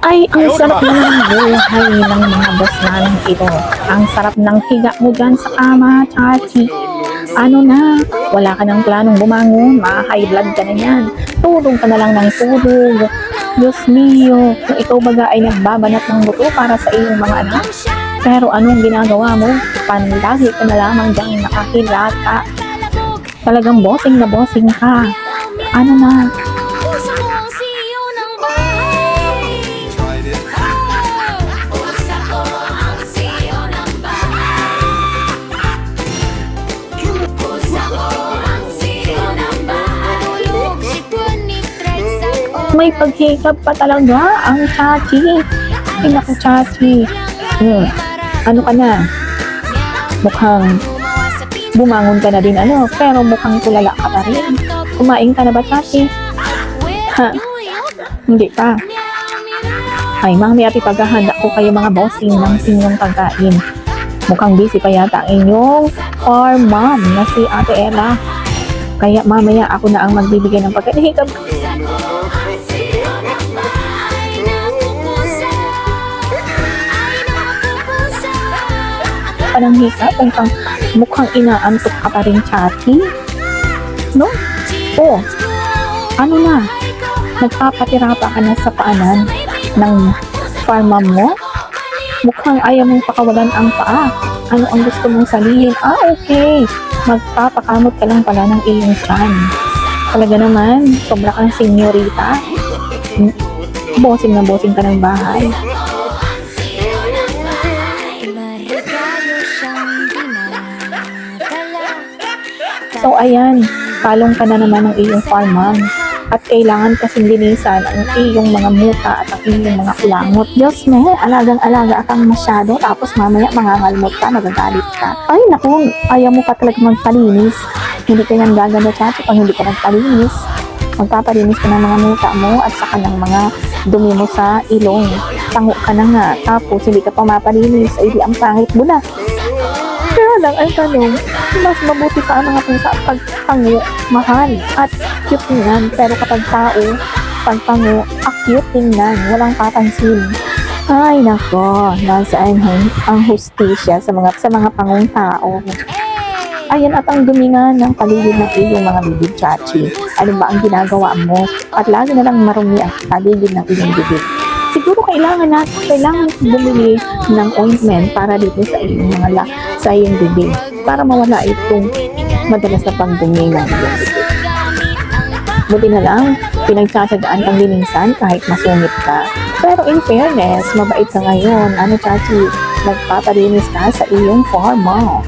Ay, ang sarap naman ng buhay ng mga boss namin ito. Ang sarap ng higa mo dyan sa kama, Chachi. Ano na, wala ka ng planong bumangon, ma-high blood ka na yan. Tulog ka na lang ng tulog. Diyos mio, kung ikaw baga ay nagbabanat ng buto para sa iyong mga anak. Pero anong ginagawa mo? Panlagi ka na lamang dyan nakahilata. Talagang bossing na bossing ka. Ano na, may paghikap pa talaga ang Chachi. Ay naku, Chachi. Ano ka na? Mukhang bumangon ka na din pero mukhang tulala ka pa rin. Kumain ka na ba, Chachi? Ha? Hindi pa. Ay, mami at ipaghahanda ko kayo mga bossing ng inyong pagkain. Mukhang busy pa yata ang inyong farm mom na si Ate Ella. Kaya mamaya ako na ang magbibigay ng pagkain. Hikap. Parang hikap, mukhang inaantok ka pa rin, Chachi. No? Oh, ano na? Nagpapatira pa ka na sa paanan ng farm mom mo? Mukhang ayaw mong pakawalan ang paa. Ano ang gusto mong sabihin? Okay. Magpapakamot ka lang pala ng iyong tiyan. Talaga naman, sobra kang senyorita. Bossing na bossing ka ng bahay. So ayan, palong ka na naman ng iyong farm mom. At kailangan kasing linisan ang iyong mga muta at ang iyong mga kulangot. Diyos me, alagang-alaga kang masyado, tapos mamaya mangangalmot ka, magagalit ka. Ay naku, ayaw mo pa talaga magpalinis. Hindi ka yan gaganda, Chachi, pag hindi ka nagpalinis. Magpapalinis ka ng mga muta mo at saka ng mga dumi mo sa ilong. Tango ka na nga, tapos hindi ka pa mapalinis, ay di ang pangit mo na. Kaya lang ay tanong, mas mabuti pa ang mga pusa pagpango, mahal at cute tingnan. Pero kapag tao, pagpango, cute tingnan, walang papansin. Ay nako, nasaan ang hustisya sa mga pangong tao. Ayan at ang dumingan ng paligid ng iyong mga bibig, Chachi. Ano ba ang ginagawa mo? At lagi na lang marumi ang paligid ng iyong bibig. Siguro kailangan bumili ng ointment para dito sa iyong sa iyong bibig para mawala itong madalas na pagdumi ng iyong bibig. Buti na lang, pinagtsatsagaan kang linisan kahit masungit ka. Pero in fairness, mabait ka ngayon. Ano, Chachi? Nagpapalinis ka sa iyong farm mo.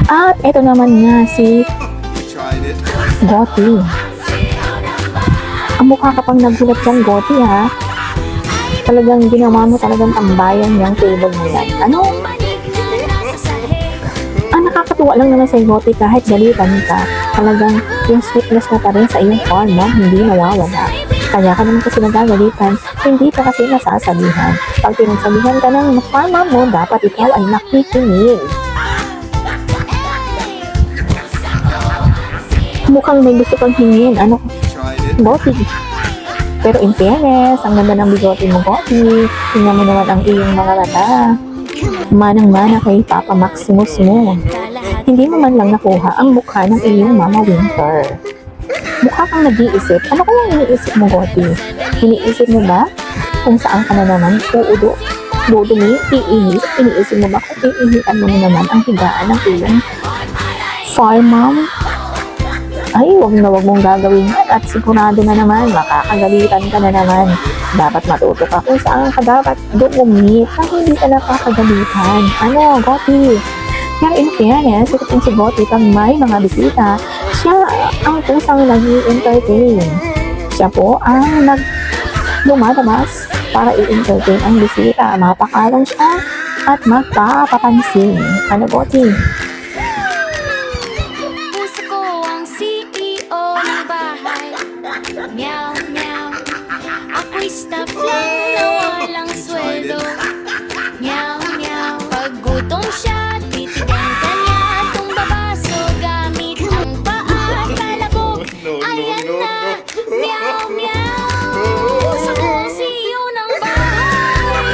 At ito naman nga si Gotti. Ang mukha ka pang nagulat dyan, Gotti, ha? Talagang ginawa mo talagang tambayan yung table mo yan. Ano? Nakakatuwa lang naman sa Gotti kahit galitan ka. Talagang yung sweetness na pa rin sa iyong farm, no? Hindi nawawala. Kaya ka naman kasi nagagalitan, hindi ka kasi nasasabihan. Pag pinagsabihan ka ng farm mo, dapat ikaw ay nakikinig. Mukhang may gusto kang hingin. Ano? Gotti. Pero in fairness, ang ganda ng bigote mo, Gotti. Tingnan mo naman ang iyong mga mata. Manang-mana kay Papa Maximus mo. Hindi mo man lang nakuha ang mukha ng iyong Mama Winter. Mukha kang nag-iisip. Ano kaya iniisip mo, Gotti? Iniisip mo ba kung saan ka na naman dudumi, iihis? Iniisip mo ba kung iihian mo naman ang higaan ng iyong farm mom? Ay, wag mong gagawin yan at sigurado na naman, makakagalitan ka na naman. Dapat matuto ka kung saan ka dapat dumumit na hindi ka nakakagalitan. Ano, Gotti? Pero in fairness, ito si Gotti pag may mga bisita, siya ang pusang nag-i-entertain. Siya po ang lumabas para i-entertain ang bisita. Mapakalong siya at magpapapansin. Ano po, Ting? Puso ko ang CEO ng bahay. Meow, meow. Ako'y staff lang na walang sweldo. Meow, meow. Pag gutom siya, titigan ka niya. Tumbabaso gamit ang paa. Kala ko, ayan na. Meow, meow. Puso ko ang CEO ng bahay.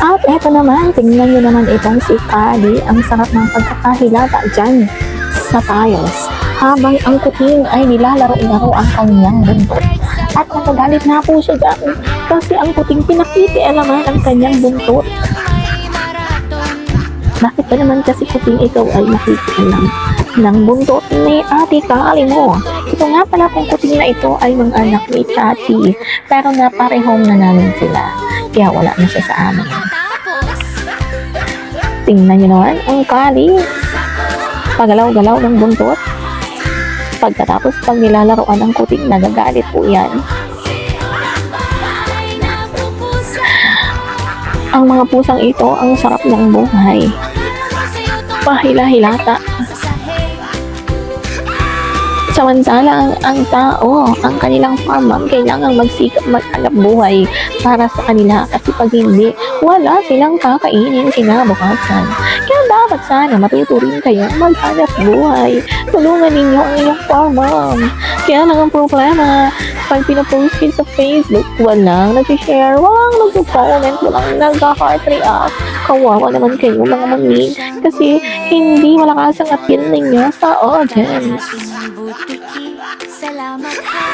At eto naman, tingnan nyo naman itong si Kali. Ang sarap ng pagkakahilata dyan sa tiles. Habang ang kuting ay nilalaro-laro ang kanyang buntot. At nagagalit na po siya dyan kasi ang kuting pinakikialaman ang kanyang buntot. Bakit ba naman kasi kuting ikaw ay nakikialam ng buntot ni Ate Kali mo? Ito nga pala kung kuting na ito ay mga anak ni Tati. Pero naparehong na namin sila. Kaya wala na siya sa amin. Tingnan nyo naman ang Kali. Pagalaw-galaw ng buntot. Pagkatapos pag nilalaroan ng kuting, nagagalit po yan. Ang mga pusang ito, ang sarap ng buhay. Pahila-hilata. Samantalang ang tao, ang kanilang farm, kailangang magsikap maghanap buhay para sa kanila kasi pag hindi, wala silang kakainin kinabukasan. Kaya dapat sana matuto rin kayo maghanap buhay. Tulungan ninyo ang inyong farm. Kaya lang ang problema, pag pinapost kayo sa Facebook, walang nag-share, walang nag-comment, walang nag-heart react. Kawawa naman kayo mga mami kasi hindi malakas ang appeal ninyo sa audience. Butiki, salamat ha.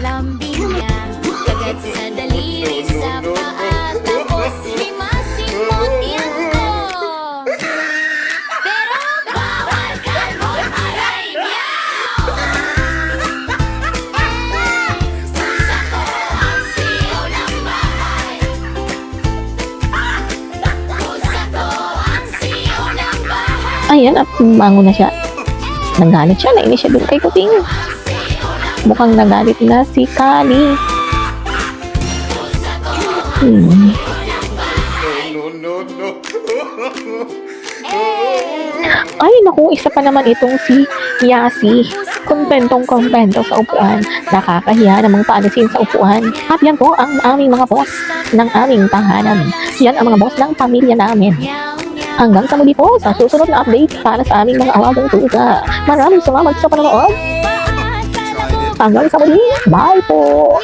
Lambing niya, kagat sa daliri, sa paa, tapos limasimot yan ko. Pero bawal kalmon, aray, meow! Pusa ko ang siyo ng bahay. Pusa ko ang siyo ng bahay. Ayan, at bango na siya. Nagalit siya, nainis siya dun kay kuting. Mukhang nagalit na si Kali. Ay, naku, isa pa naman itong si Yasi. Kontentong-kontento sa upuan. Nakakahiya namang paalisin sa upuan. At yan po ang aming mga boss ng aming tahanan. Yan ang mga boss ng pamilya namin. Hanggang sa muli po sa susunod na update para sa aming mga awagang tuga. Maraming salamat sa panonood. Hanggang sa muli. Bye po.